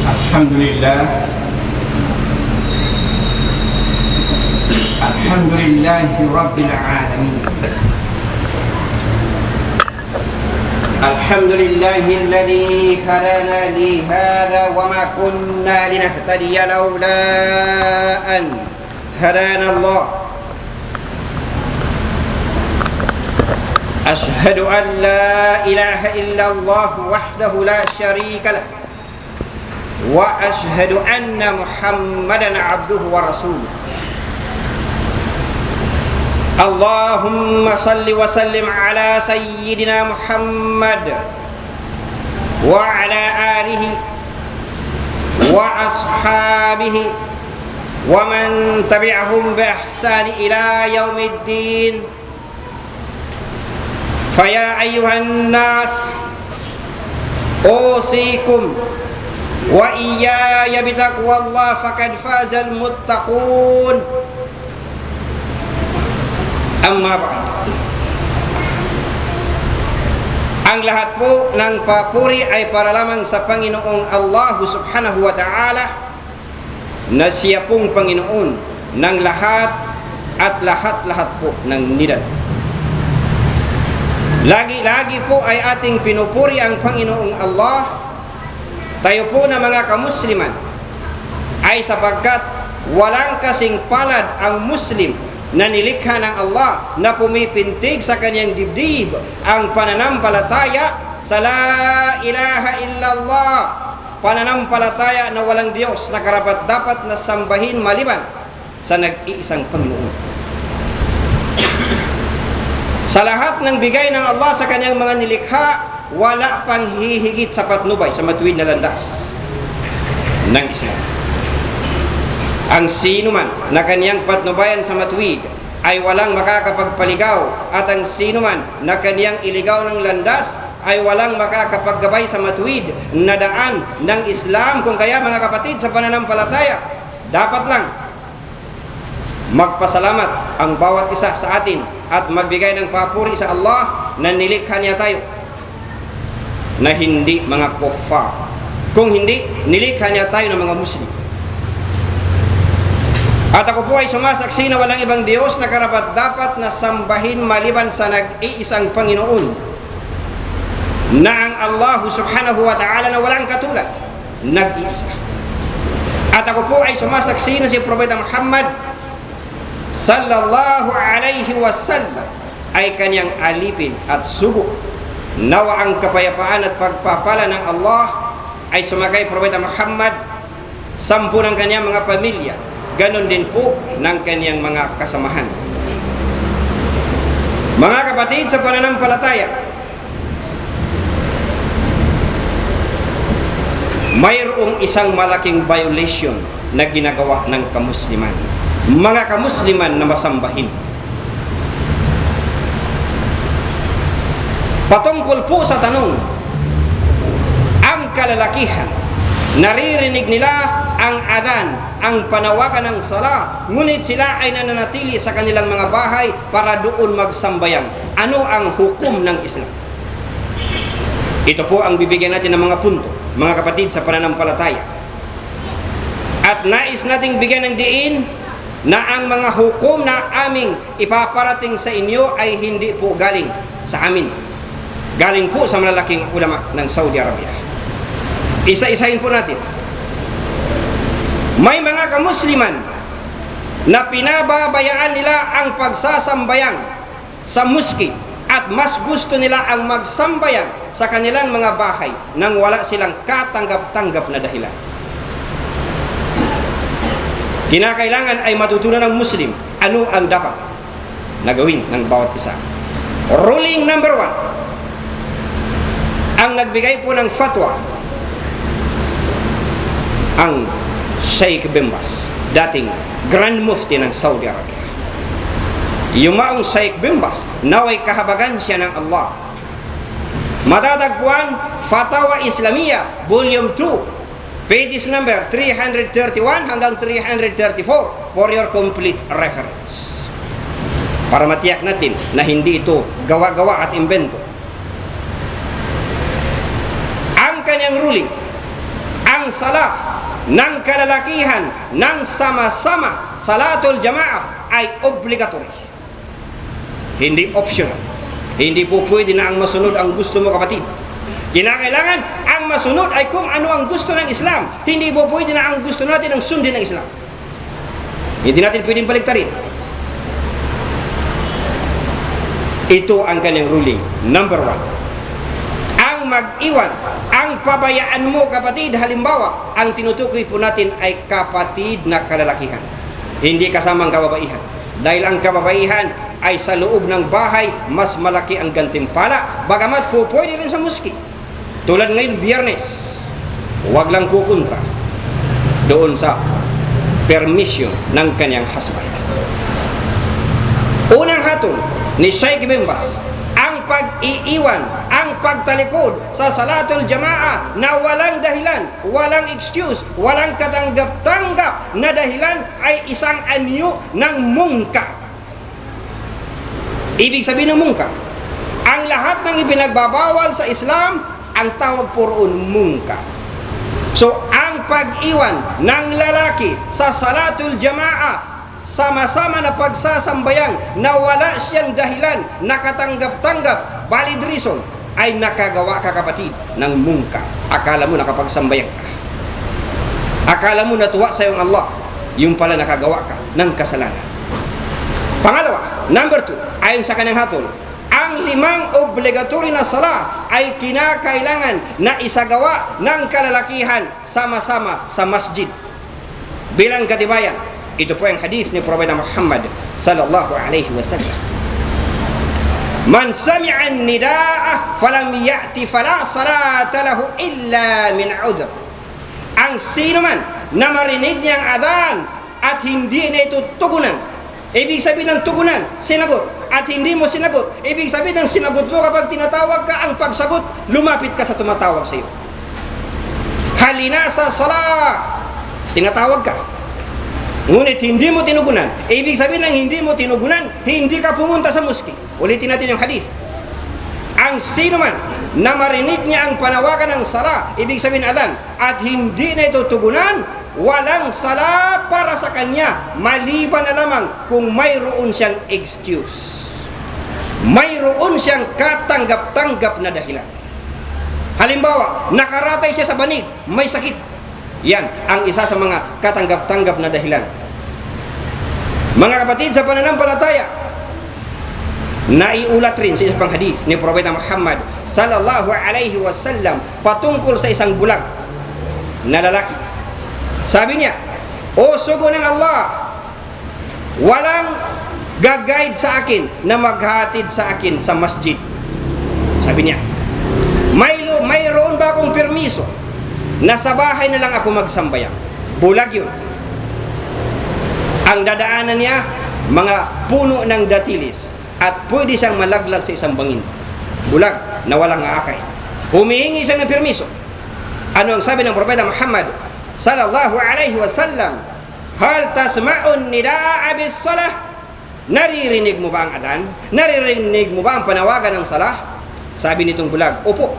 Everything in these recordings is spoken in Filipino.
الحمد لله الحمد لله رب العالمين الحمد لله الذي هدانا لهذا وما كنا لنهتدي لولا أن هدانا الله أشهد أن لا إله إلا الله وحده لا شريك له وأشهد أن محمدا عبده ورسوله اللهم صل وسلم على سيدنا محمد وعلى آله وأصحابه ومن تبعهم بإحسان إلى يوم الدين فيا أيها الناس أوصيكم وإياي بتقوى الله فقد فاز المتقون أما بعد. Ang lahat po ng papuri ay para lamang sa Panginoong Allah subhanahu wa ta'ala na siya pong Panginoon ng lahat at lahat-lahat po ng nilalang. Lagi-lagi po ay ating pinupuri ang Panginoong Allah. Tayo po na mga kamusliman ay sapagkat walang kasing palad ang Muslim na nilikha ng Allah na pumipintig sa kanyang dibdib ang pananampalataya sa la ilaha illallah, pananampalataya na walang Diyos na karapat-dapat na sambahin maliban sa nag-iisang Panginoon. Sa lahat ng bigay ng Allah sa kanyang mga nilikha, wala pang hihigit sa patnubay sa matuwid na landas ng Islam. Ang sino man na kanyang patnubayan sa matuwid ay walang makakapagpaligaw, at ang sino man na kanyang iligaw ng landas ay walang makakapaggabay sa matuwid na daan ng Islam. Kung kaya mga kapatid sa pananampalataya, dapat lang magpasalamat ang bawat isa sa atin at magbigay ng papuri sa Allah na nilikha niya tayo na hindi mga kuffar. Kung hindi, nilikha niya tayo ng mga Muslim. At ako po ay sumasaksi na walang ibang Diyos na karapat-dapat na sambahin maliban sa nag-iisang Panginoon, na ang Allah subhanahu wa ta'ala na walang katulad, nag-iisa. At ako po ay sumasaksi na si Propeta Muhammad sallallahu alayhi wasallam ay kanyang alipin at sugo. Nawa ang kapayapaan at pagpapala ng Allah ay sumakay Propeta Muhammad, 10 ng kanyang mga pamilya, ganon din po ng kanyang mga kasamahan. Mga kapatid sa pananampalataya, mayroong isang malaking violation na ginagawa ng kamusliman, mga kamusliman na masambahin. Patungkol po sa tanong, ang kalalakihan, naririnig nila ang adhan, ang panawagan ng sala, ngunit sila ay nananatili sa kanilang mga bahay para doon magsambayang. Ano ang hukom ng Islam? Ito po ang bibigyan natin ng mga punto, mga kapatid sa pananampalataya. At nais nating bigyan ng diin na ang mga hukom na aming ipaparating sa inyo ay hindi po galing sa amin. Galing po sa malalaking ulama ng Saudi Arabia. Isa-isahin po natin. May mga kamusliman na pinababayaan nila ang pagsasambayang sa muski at mas gusto nila ang magsambayang sa kanilang mga bahay nang wala silang katanggap-tanggap na dahilan. Kinakailangan ay matutunan ng Muslim ano ang dapat na gawin ng bawat isa. Ruling number 1, ang nagbigay po ng fatwa, ang Sheikh bin Baz, dating Grand Mufti ng Saudi Arabia. Yumaong Sheikh bin Baz, naway kahabagan siya ng Allah. Matatagpuan Fatawa Islamiyah Volume 2, pages number 331 hanggang 334 for your complete reference, para matiyak natin na hindi ito gawa-gawa at imbento. Ang kanyang ruling, ang ang sala ng kalalakihan ng sama-sama salatul jamaah ay obligatory, hindi optional. Hindi po pwede na ang masunod ang gusto mo, kapatid. Kinakailangan ang masunod ay kung ano ang gusto ng Islam. Hindi po pwede na ang gusto natin ang sundin ng Islam. Hindi natin pwedeng baliktarin. Ito ang kanyang ruling. Number 1, ang mag-iwan, ang pabayaan mo, kapatid, halimbawa, ang tinutukoy po natin ay kapatid na kalalakihan, hindi kasamang kababaihan. Dahil ang kababaihan ay sa loob ng bahay, mas malaki ang gantimpala, bagamat po pwede rin sa muski. Tulad ngayon, Biyernes, huwag lang kukontra doon sa permission ng kanyang husband. Unang hatol ni Sheikh Bimbas, ang pag-iiwan, ang pagtalikod sa salatul jamaah na walang dahilan, walang excuse, walang katanggap-tanggap na dahilan ay isang anyo ng mungkar. Ibig sabihin ng mungkar, ang lahat ng ipinagbabawal sa Islam, ang tawag po roon mungkar. So, ang pag-iwan ng lalaki sa salatul jamaah, sama-sama na pagsasambayang na wala siyang dahilan, nakatanggap-tanggap, valid reason, ay nakagawa ka, kapatid, ng mungkar. Akala mo nakapagsambayang ka, akala mo natuwa sa iyong Allah, yung pala nakagawa ka ng kasalanan. Pangalawa, number 2, ayon sa kanyang hatol, ang 5 obligatory na sala ay kinakailangan na isagawa ng kalalakihan sama-sama sa masjid. Bilang katibayan, ito po ang hadith ni Propeta Muhammad sallallahu alaihi wasallam. Man sami'a an-nidaa falam ya'ti fala salata lahu illa min 'udhr. Ang sino man na marinig niyang adhan at hindi na ito tugunan, ibig sabihin ng tugunan, sinagot, at hindi mo sinagot, ibig sabihin ng sinagot mo kapag tinatawag ka, ang pagsagot, lumapit ka sa tumatawag sa iyo. Halina sa salah, tinatawag ka, ngunit hindi mo tinugunan, ibig sabihin ng hindi mo tinugunan, hindi ka pumunta sa muski. Ulitin natin yung hadith. Ang sino man na marinig niya ang panawagan ng sala, ibig sabihin adhan, at hindi na ito tugunan, walang sala para sa kanya, maliban na lamang kung mayroon siyang excuse, mayroon siyang katanggap-tanggap na dahilan. Halimbawa, nakaratay siya sa banig, may sakit. Yan ang isa sa mga katanggap-tanggap na dahilan. Mga kapatid, sa pananampalataya, naiulat rin sa isang hadith ni Propeta Muhammad sallallahu alaihi wasallam patungkol sa isang bulag na lalaki. Sabi niya, o sugo ng Allah, walang gag-guide sa akin na maghatid sa akin sa masjid. Sabi niya, mayroon ba akong permiso na sa bahay na lang ako magsambayang? Bulag yun. Ang dadaanan niya, mga puno ng datilis, at pwede siyang malaglag sa isang bangin. Bulag na walang aakay. Humihingi siya ng permiso. Ano ang sabi ng Propeta Muhammad sallallahu alaihi wasallam? Hal tasma'un nidaa bis salah? Naririnig mo ba ang adhan? Naririnig mo ba ang panawagan ng salah? Sabi nitong bulag, opo.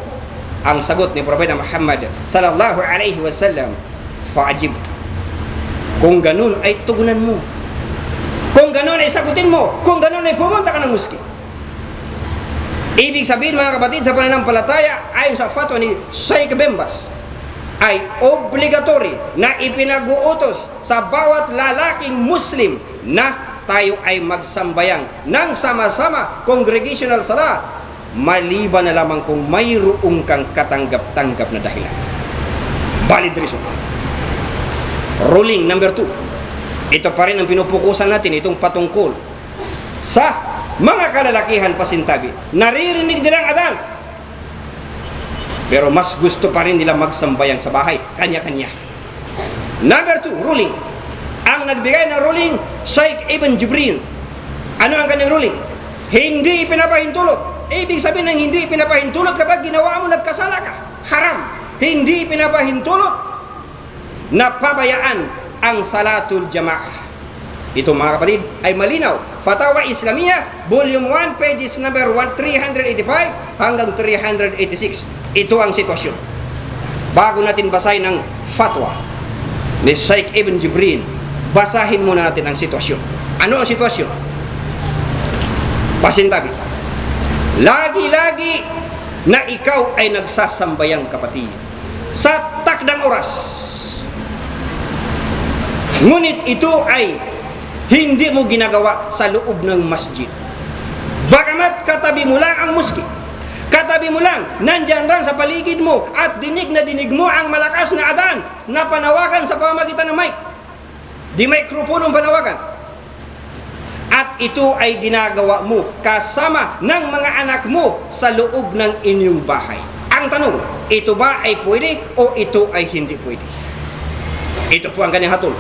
Ang sagot ni Propeta Muhammad sallallahu alaihi wasallam, fa'ajib. Kung ganun ay tugunan mo, kung ganun ay sagutin mo, kung ganun ay pumunta ka ng muski. Ibig sabihin, mga kapatid, sa pananampalataya, ayon sa fatwa ni Sheikh Bimbas, ay obligatory na ipinag-uutos sa bawat lalaking Muslim na tayo ay magsambayang ng sama-sama congregational salah, maliban na lamang kung mayroong kang katanggap-tanggap na dahilan, valid reason. Ruling number 2, ito pa rin ang pinupukusan natin, itong patungkol sa mga kalalakihan pasintabi. Naririnig nilang adhan, pero mas gusto pa rin nila magsambayang sa bahay, kanya-kanya. Number 2, ruling. Ang nagbigay ng ruling, Sheikh Ibn Jibril. Ano ang kanyang ruling? Hindi pinapahintulot. Ibig sabihin ng hindi pinapahintulot kapag ginawa mo, nagkasala ka, haram. Hindi pinapahintulot na pabayaan ang salatul jamaah. Ito, mga kapatid, ay malinaw. Fatawa Islamiyah, volume 1, pages number 385 hanggang 386. Ito ang sitwasyon. Bago natin basahin ang fatwa ni Sheikh Ibn Jibril. Basahin muna natin ang sitwasyon. Ano ang sitwasyon? Pasintabi. Lagi-lagi na ikaw ay nagsasambayang kapatid sa takdang oras. Ngunit ito ay hindi mo ginagawa sa loob ng masjid. Bagamat katabi mo lang ang muski, katabi mo lang, nandyan lang sa paligid mo at dinig na dinig mo ang malakas na adan na panawagan sa pamamagitan ng mic. Di mikroponong panawagan. At ito ay ginagawa mo kasama ng mga anak mo sa loob ng inyong bahay. Ang tanong, ito ba ay pwede o ito ay hindi pwede? Ito po ang kanyang hatol.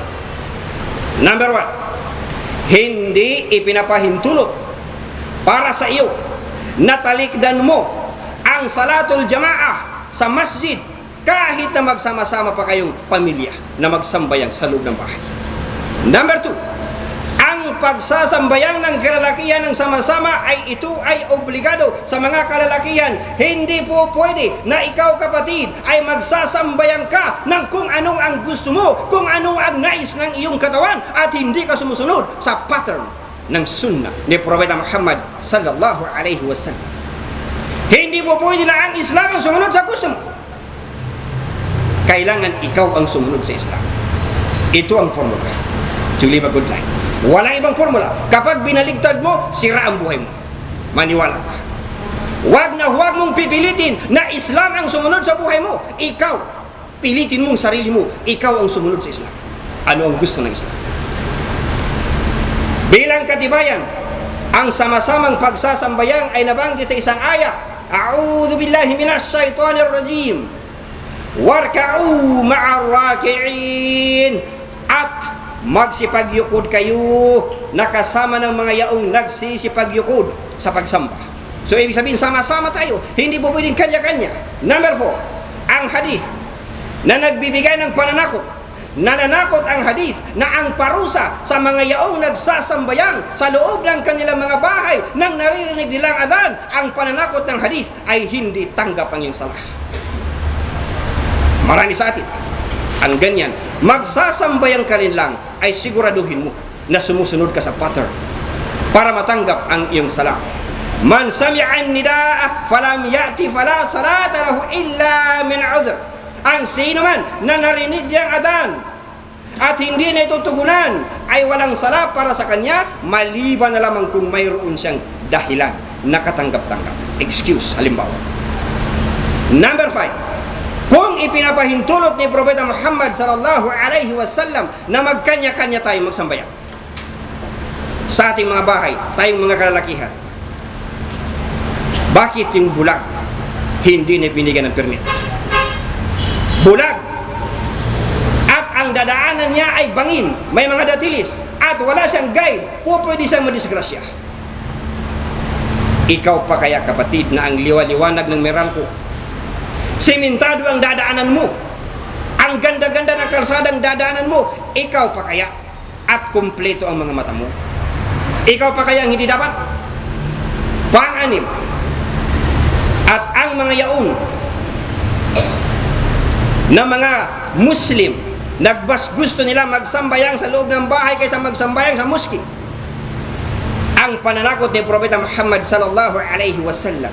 Number 1, hindi ipinapahintulot para sa iyo na talikdan mo ang salatul jamaah sa masjid kahit na magsama-sama pa kayong pamilya na magsambayang sa loob ng bahay. Number 2, ang pagsasambayang ng kalalakihan ng sama-sama ay ito ay obligado sa mga kalalakihan. Hindi po pwede na ikaw kapatid ay magsasambayang ka ng kung anong ang gusto mo, kung anong ang nais ng iyong katawan at hindi ka sumusunod sa pattern ng sunnah ni Propeta Muhammad sallallahu alaihi wasallam. Hindi po pwede na ang Islam ang sumunod sa gusto mo. Kailangan ikaw ang sumunod sa Islam. Ito ang formula to live a good life. Walang ibang formula. Kapag binaligtad mo, sira ang buhay mo. Maniwala ka. Huwag na huwag mong pipilitin na Islam ang sumunod sa buhay mo. Ikaw, pilitin mong sarili mo. Ikaw ang sumunod sa Islam. Ano ang gusto ng Islam? Bilang katibayan, ang sama-samang pagsasambayang ay nabanggit sa isang aya. A'udhu billahi minash shaitanir rajim. Warka'u ma'ar raki'in. At magsipagyukod kayo nakasama ng mga yaong nagsisipagyukod sa pagsamba. So ibig sabihin sama-sama tayo, hindi po pwedeng kanya-kanya. Number 4, ang hadith na nagbibigay ng pananakot. Nananakot ang hadith na ang parusa sa mga yaong nagsasambayang sa loob ng kanilang mga bahay nang naririnig nilang adhan, ang pananakot ng hadith ay hindi tanggap ang iyong salah. Marami sa atin ang ganyan, magsasambayang ka rin lang ay siguraduhin mo na sumusunod ka sa pattern para matanggap ang iyong salah. Man sami'an nidaa falam ya'ti fala salata lahu illa min udhr. Ang sino man na narinig niyang adhan at hindi na itutugunan ay walang sala para sa kanya, maliban na lamang kung mayroon siyang dahilan na katanggap-tanggap. Excuse, halimbawa. Number 5, kung ipinapahintulot ni Propeta Muhammad sallallahu alaihi wasallam na magkanya-kanya tayo magsambayan sa ating mga bahay, tayong mga kalalakihan, bakit yung bulag hindi na binigyan ng permit? Bulag at ang dadaanan niya ay bangin, may mga datilis at wala siyang guide, pwede siyang madisgrasya. Ikaw pa kaya kapatid na ang liwa-liwanag ng Meralco, simentado ang dadaanan mo, ang ganda-ganda ng kalsadang dadaanan mo, ikaw pa kaya at kumpleto ang mga mata mo? Ikaw pa kaya ang hindi dapat? Pang-anim, at ang mga yaon na mga Muslim nagbas gusto nila magsambayang sa loob ng bahay kaysa magsambayang sa muski. Ang pananakot ni Propeta Muhammad sallallahu alaihi wasallam,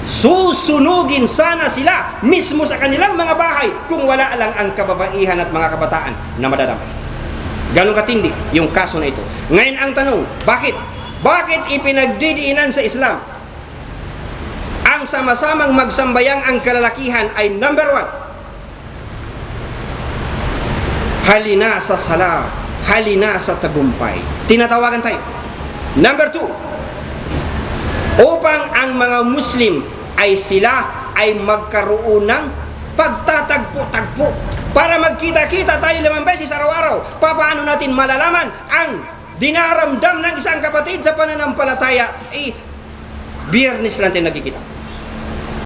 susunugin sana sila mismo sa kanilang mga bahay kung wala lang ang kababaihan at mga kabataan na madadamay. Ganun katindi yung kaso na ito. Ngayon ang tanong, bakit? Bakit ipinagdidiinan sa Islam ang sama-samang magsambayang ang kalalakihan ay number 1, halina sa sala, halina sa tagumpay. Tinatawagan tayo. Number 2, upang ang mga Muslim ay sila ay magkaroon ng pagtatagpo-tagpo para magkita-kita tayo 5 beses araw-araw. Paano natin malalaman ang dinaramdam ng isang kapatid sa pananampalataya? Biyernes lang tayo nagkikita.